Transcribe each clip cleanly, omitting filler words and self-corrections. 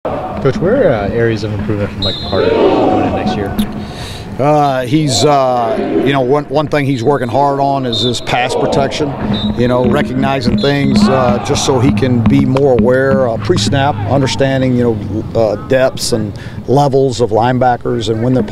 Coach, where are areas of improvement for Michael Carter going in next year? He's, you know, one thing he's working hard on is his pass protection, you know, recognizing things just so he can be more aware, pre-snap, understanding, you know, depths and levels of linebackers and when there's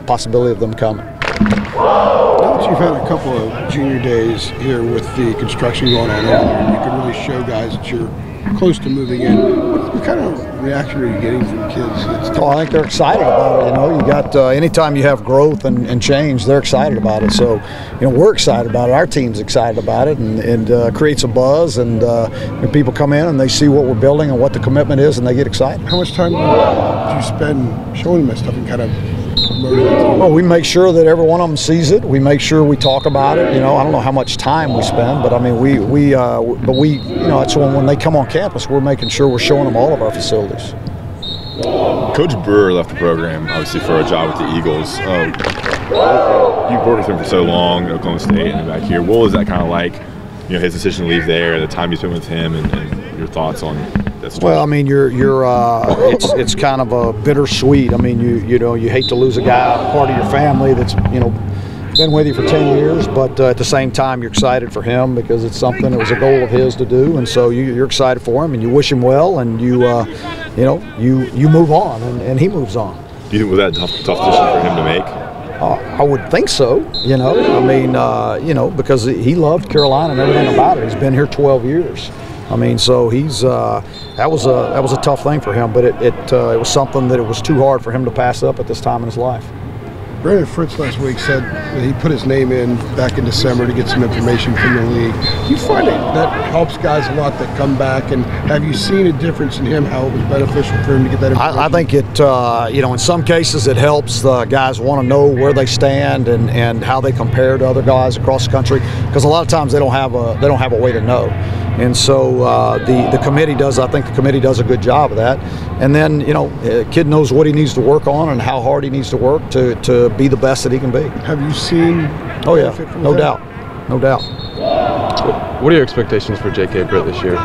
possibility of them coming. Now that you've had a couple of junior days here with the construction going on over there, you can really show guys that you're close to moving in. What kind of reaction are you getting from kids? Oh, I think they're excited about it. You know, you got anytime you have growth and change, they're excited about it. So, you know, we're excited about it. Our team's excited about it, and creates a buzz. And when people come in and they see what we're building and what the commitment is, and they get excited. How much time do you spend showing them that stuff and kind of promoting it? Well, we make sure that every one of them sees it. We make sure we talk about it. You know, I don't know how much time we spend, but I mean, we, you know, it's when they come on campus, we're making sure we're showing them all of our facilities. Coach Brewer left the program, obviously, for a job with the Eagles. You've worked with him for so long at Oklahoma State and back here. What was that kind of like, you know, his decision to leave there, the time you spent with him, and your thoughts on that situation? Well, I mean, it's kind of a bittersweet. I mean, you know, you hate to lose a guy, part of your family that's, you know, been with you for 10 years, but at the same time, you're excited for him because it's something that was a goal of his to do, and so you're excited for him, and you wish him well, and you know, you move on, and he moves on. Do you think was that a tough decision for him to make? I would think so. You know, I mean, you know, because he loved Carolina and everything about it. He's been here 12 years. I mean, so he's that was a tough thing for him, but it was something that it was too hard for him to pass up at this time in his life. Brandon Fritz last week said that he put his name in back in December to get some information from the league. Do you find that helps guys a lot that come back, and have you seen a difference in him, how it was beneficial for him to get that information? I think it, you know, in some cases it helps. Guys want to know where they stand and how they compare to other guys across the country, because a lot of times they don't have a way to know. And so the committee does. I think the committee does a good job of that. And then, you know, a kid knows what he needs to work on and how hard he needs to work to be the best that he can be. Have you seen? Oh yeah, no doubt, no doubt. What are your expectations for J.K. Britt this year?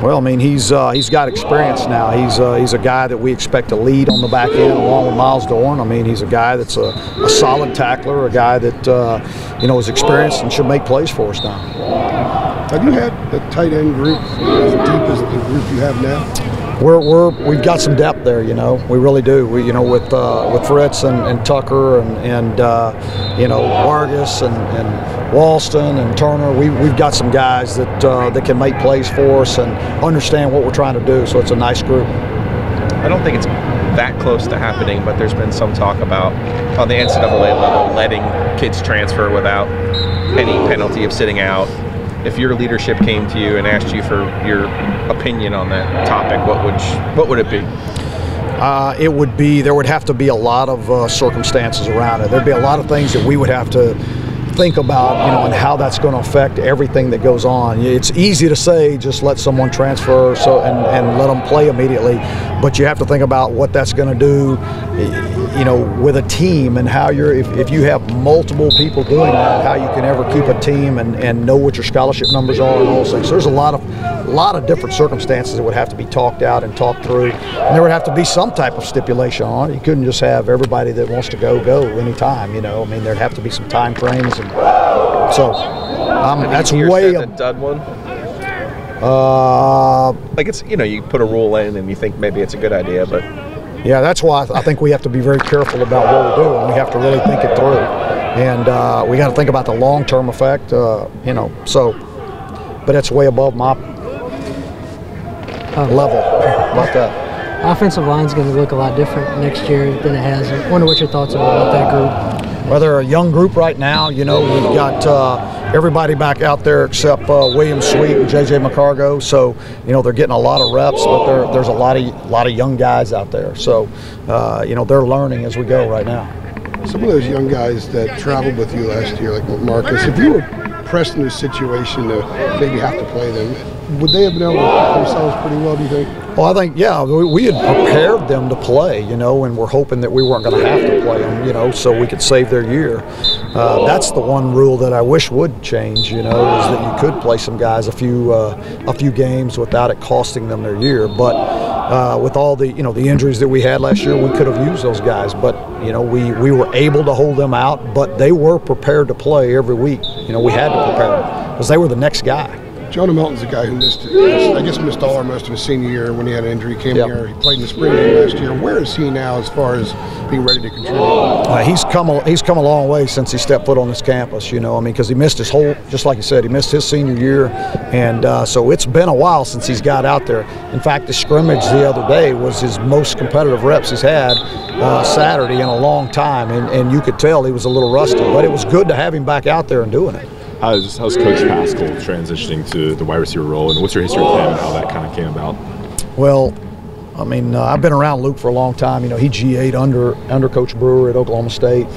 Well, I mean, he's got experience now. He's a guy that we expect to lead on the back end along with Miles Dorn. I mean, he's a guy that's a solid tackler, a guy that you know, is experienced and should make plays for us now. Have you had the tight end group as deep as the group you have now? We've got some depth there, you know. We really do. We, you know, with Fritz and Tucker and you know, Vargas and Walston and Turner, we've got some guys that can make plays for us and understand what we're trying to do. So it's a nice group. I don't think it's that close to happening, but there's been some talk about on the NCAA level letting kids transfer without any penalty of sitting out. If your leadership came to you and asked you for your opinion on that topic, what would it be? It would be, there would have to be a lot of circumstances around it. There'd be a lot of things that we would have to think about, you know, and how that's going to affect everything that goes on. It's easy to say just let someone transfer and let them play immediately, but you have to think about what that's going to do, you know, with a team, and how if you have multiple people doing that, how you can ever keep a team and know what your scholarship numbers are and all those things. So there's a lot of different circumstances that would have to be talked out and talked through, and there would have to be some type of stipulation on it. You couldn't just have everybody that wants to go anytime, you know. I mean, there'd have to be some time frames, and so that's way a dud one. Like, it's, you know, you put a rule in and you think maybe it's a good idea, but yeah, that's why I think we have to be very careful about what we do, and we have to really think it through, and we got to think about the long-term effect, you know. So, but that's way above my level about that. Offensive line's going to look a lot different next year than it has. I wonder what your thoughts are about that group. Well, they're a young group right now. You know, we've got everybody back out there except William Sweet and J.J. McCargo. So, you know, they're getting a lot of reps, but there's a lot of young guys out there. So, you know, they're learning as we go right now. Some of those young guys that traveled with you last year, like Marcus, if you were pressed in a situation to maybe have to play them, would they have been able to put themselves pretty well, do you think? Well, I think, yeah, we had prepared them to play, you know, and we're hoping that we weren't going to have to play them, you know, so we could save their year. That's the one rule that I wish would change, you know, is that you could play some guys a few games without it costing them their year. But with all the, you know, the injuries that we had last year, we could have used those guys. But, you know, we were able to hold them out, but they were prepared to play every week. You know, we had to prepare them because they were the next guy. Jonah Melton's a guy who missed all or most of his senior year when he had an injury. Came here, he played in the spring game last year. Where is he now as far as being ready to contribute? He's come a long way since he stepped foot on this campus. You know, I mean, because he missed his whole, just like you said, he missed his senior year, and so it's been a while since he's got out there. In fact, the scrimmage the other day was his most competitive reps he's had Saturday in a long time, and you could tell he was a little rusty. But it was good to have him back out there and doing it. How's Coach Pascal transitioning to the wide receiver role, and what's your history with him and how that kind of came about? Well, I mean, I've been around Luke for a long time. You know, he GA'd under Coach Brewer at Oklahoma State.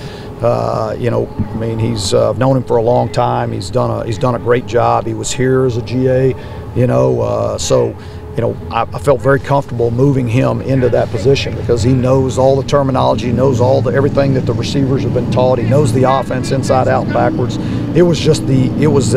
You know, I mean, I've known him for a long time. He's done a great job. He was here as a GA. You know, so. You know, I felt very comfortable moving him into that position because he knows all the terminology, knows everything that the receivers have been taught. He knows the offense inside out and backwards. It was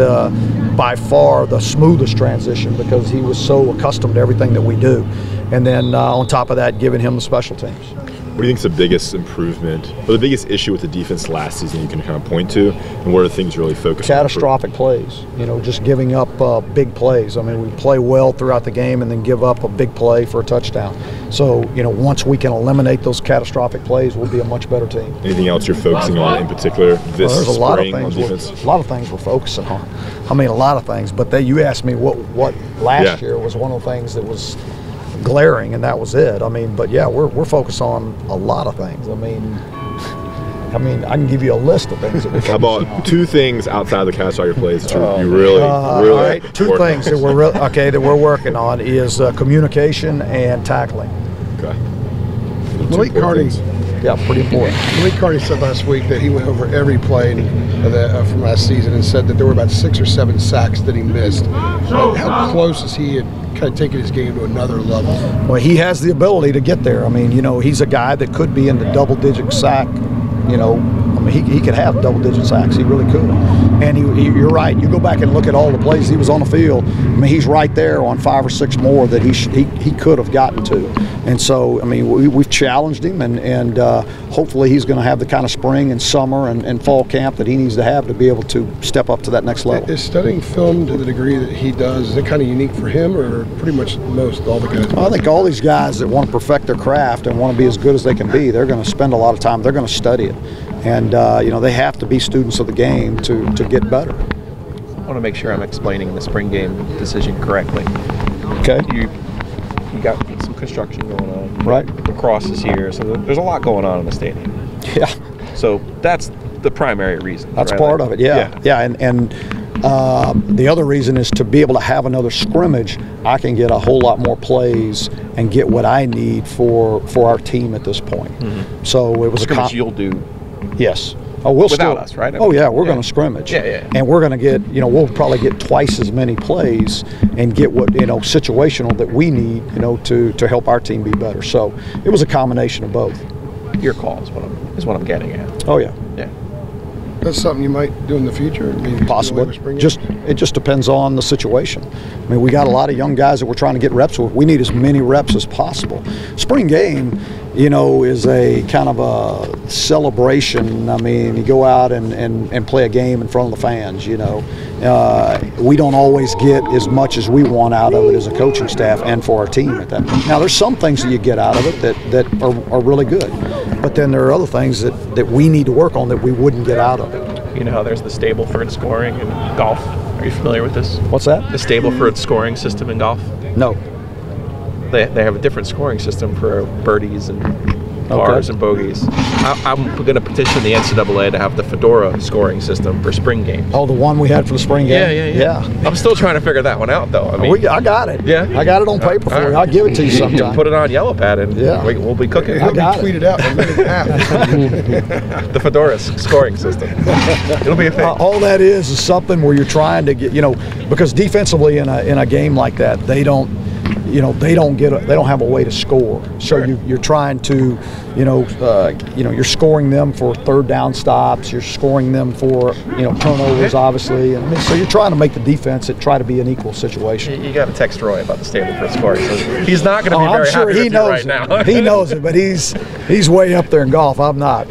by far the smoothest transition because he was so accustomed to everything that we do. And then on top of that, giving him the special teams. What do you think is the biggest improvement or the biggest issue with the defense last season you can kind of point to, and what are the things you really focus on? Catastrophic plays, you know, just giving up big plays. I mean, we play well throughout the game and then give up a big play for a touchdown. So, you know, once we can eliminate those catastrophic plays, we'll be a much better team. Anything else you're focusing on in particular this there's a lot of spring things on defense? a lot of things we're focusing on. I mean, a lot of things, but you asked me what last year was one of the things that was glaring, and that was it. I mean, but yeah, we're focused on a lot of things. I mean, I can give you a list of things that we. How about two things outside the catastrophic plays that you really all right, two things that we're working on is communication and tackling. Okay. Malik Carney. Yeah, pretty important. Malik Carney said last week that he went over every play from last season and said that there were about 6 or 7 sacks that he missed. How close is he at kind of taking his game to another level? Well, he has the ability to get there. I mean, you know, he's a guy that could be in the double-digit sack. You know, I mean, he could have double-digit sacks. He really could. And you're right. You go back and look at all the plays he was on the field. I mean, he's right there on 5 or 6 more that he could have gotten to. And so, I mean, we've challenged him, and hopefully he's going to have the kind of spring and summer and fall camp that he needs to have to be able to step up to that next level. Is studying film to the degree that he does, is it kind of unique for him, or pretty much all the guys? I think all these guys that want to perfect their craft and want to be as good as they can be, they're going to spend a lot of time. They're going to study it. And, you know, they have to be students of the game to get better. I want to make sure I'm explaining the spring game decision correctly. Okay. You got some construction going on. Right. The cross is here, so there's a lot going on in the stadium. Yeah. So that's the primary reason. That's right? part of it, yeah. And the other reason is to be able to have another scrimmage, I can get a whole lot more plays and get what I need for our team at this point. Mm-hmm. So it was scrimmage you'll do. Yes. Oh, we'll without us, right? Oh yeah, we're going to scrimmage. Yeah. And we're going to get, you know, we'll probably get twice as many plays and get what, you know, situational that we need, you know, to help our team be better. So it was a combination of both. Your call is what I'm getting at. Oh yeah. Yeah. That's something you might do in the future? Maybe possibly. It just depends on the situation. I mean, we got a lot of young guys that we're trying to get reps with. We need as many reps as possible. Spring game, you know, is a kind of a celebration. I mean, you go out and play a game in front of the fans, you know. We don't always get as much as we want out of it as a coaching staff and for our team at that point. Now, there's some things that you get out of it that are really good. But then there are other things that we need to work on that we wouldn't get out of it. You know how there's the Stableford scoring in golf? Are you familiar with this? What's that? The Stableford scoring system in golf? No. They have a different scoring system for birdies and pars and bogeys. I'm going to petition the NCAA to have the Fedora scoring system for spring games. Oh, the one we had for the spring game? Yeah. I'm still trying to figure that one out, though. I mean, I got it. Yeah? I got it on paper for you. I'll give it to you sometime. Put it on yellow pad and we'll be cooking. It'll be tweeted out in a minute and a half. The Fedora scoring system. It'll be a thing. All that is something where you're trying to get, you know, because defensively in a game like that, they don't, you know, they don't have a way to score. So you're trying to, you're scoring them for third down stops. You're scoring them for, turnovers, obviously. And so you're trying to make the defense try to be an equal situation. You got to text Roy about the Stableford score. So he's not going to be very happy with you right now. He knows it, but he's way up there in golf. I'm not.